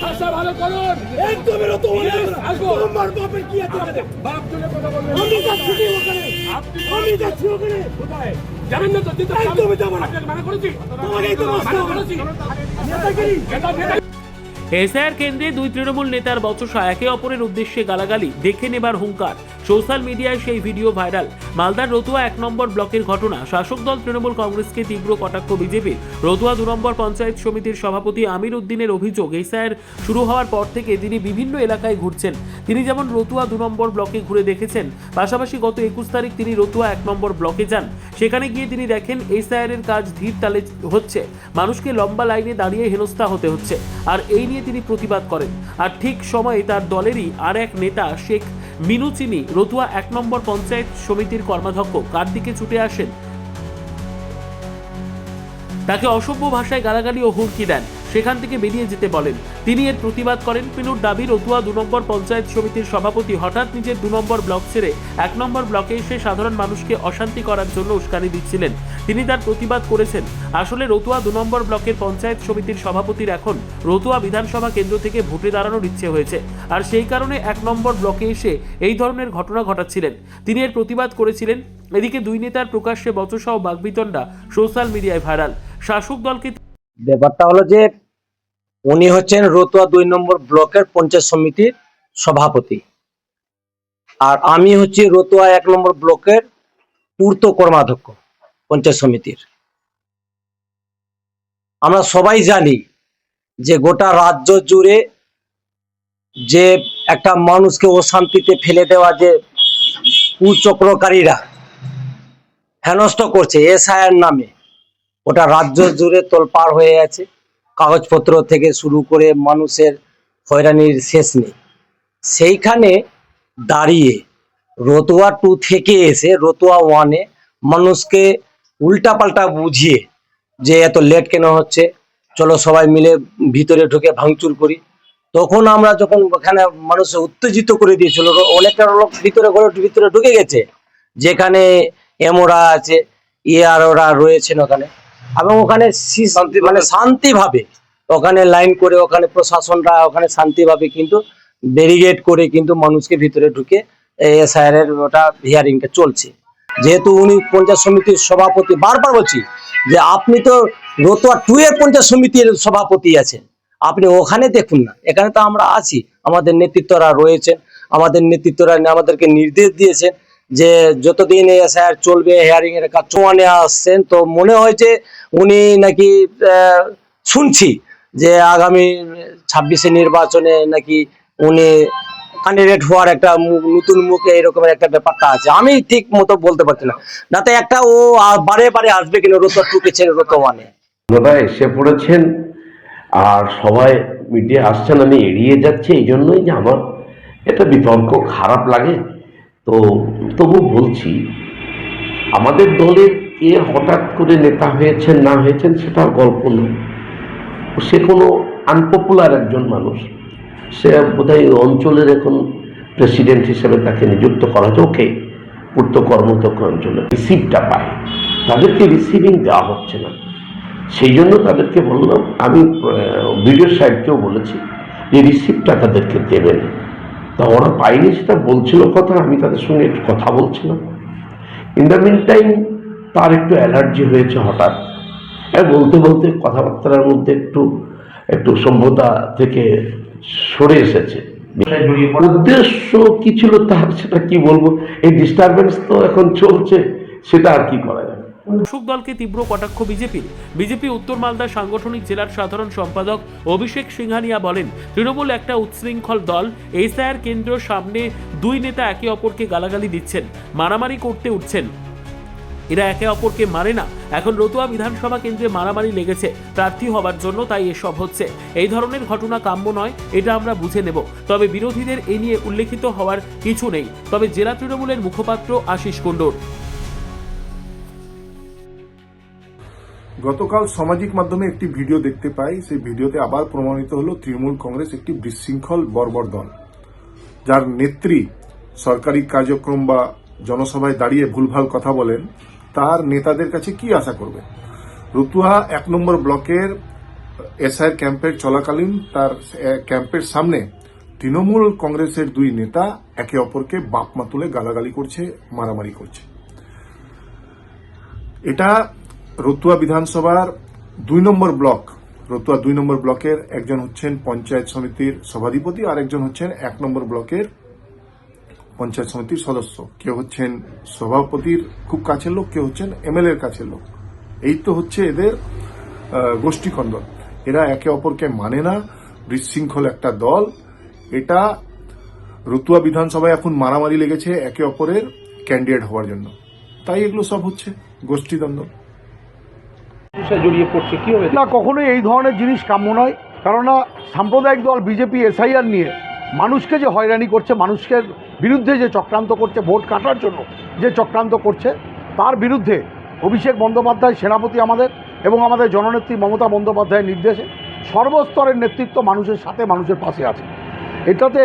ভাষা ভালো করুন, একদমই তো আমার বাপের কি আছে বাপ তুলে কথা বলবেন। আমি যাচ্ছি ওখানে, আমি যাচ্ছি ওখানে, কোথায় জানেন না তো? দিতে একদমই যাব না, মানা করেছি, তোমাকেই তো মানা করেছি। নেতাগিরি এসআইআর কেন্দ্রে দুই তৃণমূল নেতার বচসা, একে অপরের উদ্দেশ্যে গালাগালি, দেখে নেবার হুঙ্কার। সোশ্যাল মিডিয়ায় সেই ভিডিও ভাইরাল। মালদার রতুয়া 1 নম্বর ব্লকের ঘটনা। শাসক দল তৃণমূল কংগ্রেসকে তীব্র কটাক্ষ বিজেপির। রতুয়া 2 নম্বর পঞ্চায়েত সমিতির সভাপতি আমির উদ্দিনের অভিযোগ, এসআইআর শুরু হওয়ার পর থেকে তিনি বিভিন্ন এলাকায় ঘুরছেন। তিনি যেমন রতুয়া 2 নম্বর ব্লকে ঘুরে দেখেছেন, পাশাপাশি গত 21 তারিখ তিনি রতুয়া 1 নম্বর ব্লকে যান। সেখানে গিয়ে তিনি দেখেন এসআইআর এর কাজ ধীর তালে হচ্ছে, মানুষকে লম্বা লাইনে দাঁড়িয়ে হেনস্থা হতে হচ্ছে, আর এই নিয়ে তিনি প্রতিবাদ করেন। আর ঠিক সময়ে তার দলেরই আর এক নেতা শেখ মিনুচিনি রতুয়া 1 নম্বর পঞ্চায়েত সমিতির কর্মাধ্যক্ষ কার দিকে ছুটে আসেন, তাকে অসভ্য ভাষায় গালাগালি ও হুমকি দেন, সেখান থেকে বেরিয়ে যেতে বলেন। তিনি এর প্রতিবাদ করেন। পিনুর দাবি, রতুয়া 2 নম্বর পঞ্চায়েত সমিতির সভাপতি হঠাৎ নিজের 2 নম্বর ব্লক ছেড়ে 1 নম্বর ব্লকে এসে সাধারণ মানুষকে অশান্তি করার জন্য উস্কানি দিচ্ছিলেন। তিনি তার প্রতিবাদ করেছেন। আসলে রতুয়া 2 নম্বর ব্লকের পঞ্চায়েত সমিতির সভাপতির এখন রতুয়া বিধানসভা কেন্দ্র থেকে ভোটে দাঁড়ানোর ইচ্ছে হয়েছে, আর সেই কারণে 1 নম্বর ব্লকে এসে এই ধরনের ঘটনা ঘটাচ্ছিলেন। তিনি এর প্রতিবাদ করেছিলেন। এদিকে দুই নেতার প্রকাশ্যে বচসা ও বাগবিতণ্ডা সোশ্যাল মিডিয়ায় ভাইরাল। শাসক দলকে ব্যাপারটা হলো যে উনি হচ্ছেন রতুয়া 2 নম্বর ব্লকের পঞ্চায়েত সমিতির সভাপতি, আর আমি হচ্ছি রতুয়া 1 নম্বর ব্লকের পূর্ত কর্মাধ্যক্ষ পঞ্চায়েত সমিতির। আমরা সবাই জানি যে গোটা রাজ্য জুড়ে যে একটা মানুষকে অশান্তিতে ফেলে দেওয়া যে কুচক্রকারীরা হেনস্থ করছে এসআইআর নামে, ওটা রাজ্য জুড়ে তোলপাড় হয়ে আছে। কাগজপত্র থেকে শুরু করে মানুষের হয়রানির শেষ নেই। সেইখানে দাঁড়িয়ে রতুয়া 2 থেকে এসে রতুয়া 1-এ মানুষকে উল্টাপাল্টা বুঝিয়ে যে এত লেট কেন হচ্ছে, চলো সবাই মিলে ভিতরে ঢুকে ভাঙচুর করি। তখন আমরা যখন ওখানে মানুষ উত্তেজিত করে দিয়েছিল, অনেকটা লোক ভিতরে ঢুকে গেছে, যেখানে এমরা আছে, ওরা রয়েছেন ওখানে, এবং ওখানে মানে শান্তিভাবে ওখানে লাইন করে ওখানে প্রশাসনরা ওখানে শান্তিভাবে কিন্তু ব্যারিকেড করে কিন্তু মানুষকে ভিতরে ঢুকে এসআইআর এর ওটা হিয়ারিংটা চলছে। যেহেতু উনি পঞ্চায়েত সমিতির সভাপতি, বারবার বলছি যে আপনি তো রতুয়া 2 এর পঞ্চায়েত সমিতির সভাপতি আছেন, আপনি ওখানে দেখুন না। এখানে তো আমরা আছি, আমাদের নেতৃত্বরা রয়েছেন, আমাদের নেতৃত্বরা আমাদেরকে নির্দেশ দিয়েছেন যে যতদিন এসআইআর চলবে হিয়ারিং এর কাজ চুয়ানে আসছেন। তো মনে হয় যে উনি নাকি শুনছি যে আগামী 26-এ নির্বাচনে নাকি উনি ক্যান্ডিডেট হওয়ার একটা নতুন মুখে এরকমের একটা ব্যাপারটা আছে। আমি ঠিক মতো বলতে পারছি না, যাতে একটা ও বারে বারে আসবে কিনা রতুয়া 2 কে ছেড়ে রতুয়া 1-এ। ওনারা এসে পড়েছেন আর সবাই মিডিয়া আসছেন, আমি এড়িয়ে যাচ্ছি এই জন্যই যে আমার এটা বিতর্ক খারাপ লাগে। তো তবু বলছি, আমাদের দলের কে হঠাৎ করে নেতা হয়েছেন না হয়েছেন সেটা গল্প নয়। সে কোনো আনপপুলার একজন মানুষ, সে বোধহয় অঞ্চলের এখন প্রেসিডেন্ট হিসেবে তাকে নিযুক্ত করা হয়েছে। ওকে, পূর্ত কর্মদক্ষ অঞ্চলে রিসিভটা পায়, তাদেরকে রিসিভিং দেওয়া হচ্ছে না। সেই জন্য তাদেরকে বললাম, আমি ভিডিও সাইডকেও বলেছি যে রিসিপ্টটা তাদেরকে দেবেন। তা ওরা পায়নি, সেটা বলছিল কথা, আমি তাদের সঙ্গে একটু কথা বলছিলাম। ইন দ্য মিন টাইম তার একটু অ্যালার্জি হয়েছে হঠাৎ, বলতে বলতে কথাবার্তার মধ্যে একটু সভ্যতা থেকে সরে এসেছে। উদ্দেশ্য কি ছিল তার সেটা কি বলবো, এই ডিস্টারবেন্স তো এখন চলছে, সেটা আর কি করা যাবে। শাসক দলকে তীব্র কটাক্ষ বিজেপির। বিজেপি উত্তর মালদা সাংগঠনিক জেলার সাধারণ সম্পাদক অভিষেক সিংহানিয়া বলেন, তৃণমূল একটা উচ্ছৃঙ্খল দল। এসআইআর কেন্দ্রের সামনে দুই নেতা একে অপরকে গালাগালি দিচ্ছেন, মারামারি করতে উঠছেন। এরা একে অপরকে মারে না। এখন রতুয়া বিধানসভা কেন্দ্রে মারামারি লেগেছে প্রার্থী হবার জন্য, তাই এসব হচ্ছে। এই ধরনের ঘটনা কাম্য নয়, এটা আমরা বুঝে নেব। তবে বিরোধীদের এ নিয়ে উল্লেখিত হওয়ার কিছু নেই। তবে জেলা তৃণমূলের মুখপাত্র আশিস কুণ্ডুর, গতকাল সামাজিক মাধ্যমে একটি ভিডিও দেখতে পাই। সেই ভিডিওতে আবার প্রমাণিত হলো তৃণমূল কংগ্রেস একটি বিশৃঙ্খল বর্বর দল, যার নেত্রী সরকারি কার্যক্রম বা জনসভায় দাঁড়িয়ে ভুলভাল কথা বলেন। তার নেতাদের কাছে কি আশা করবে? রতুয়া 1 নম্বর ব্লকের এসআইয়ের ক্যাম্পের চলাকালীন তার ক্যাম্পের সামনে তৃণমূল কংগ্রেসের দুই নেতা একে অপরকে বাপ মা তুলে গালাগালি করছে, মারামারি করছে। এটা রতুয়া বিধানসভার 2 নম্বর ব্লক, রতুয়া 2 নম্বর ব্লকের একজন হচ্ছেন পঞ্চায়েত সমিতির সভাধিপতি, আর একজন হচ্ছেন 1 নম্বর ব্লকের পঞ্চায়েত সমিতির সদস্য। কেউ হচ্ছেন সভাপতির খুব কাছের লোক, কেউ হচ্ছেন এমএলএ এর কাছের লোক। এই তো হচ্ছে এদের গোষ্ঠীকন্দল। এরা একে অপরকে মানে না, বিশৃঙ্খল একটা দল। এটা রতুয়া বিধানসভায় এখন মারামারি লেগেছে একে অপরের ক্যান্ডিডেট হওয়ার জন্য, তাই এগুলো সব হচ্ছে গোষ্ঠীদ্বন্দ্ব। না, কখনোই এই ধরনের জিনিস কাম্য নয়। কেননা সাম্প্রদায়িক দল বিজেপি এসআইআর নিয়ে মানুষকে যে হয়রানি করছে, মানুষের বিরুদ্ধে যে চক্রান্ত করছে, ভোট কাটার জন্য যে চক্রান্ত করছে, তার বিরুদ্ধে অভিষেক বন্দ্যোপাধ্যায় সেনাপতি আমাদের এবং আমাদের জননেত্রী মমতা বন্দ্যোপাধ্যায়ের নির্দেশে সর্বস্তরের নেতৃত্ব মানুষের সাথে, মানুষের পাশে আছে। এটাতে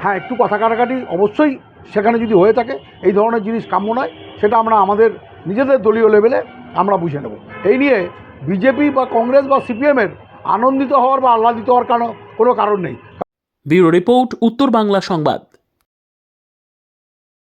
হ্যাঁ, একটু কথা কাটাকাটি অবশ্যই সেখানে যদি হয়ে থাকে, এই ধরনের জিনিস কাম্য নয়। সেটা আমরা আমাদের নিজেদের দলীয় লেভেলে আমরা বুঝে নেব। এই নিয়ে বিজেপি বা কংগ্রেস বা সিপিএমের আনন্দিত হওয়ার বা আহ্লাদিত হওয়ার কোনো কারণ নেই। ব্যুরো রিপোর্ট, উত্তর বাংলা সংবাদ।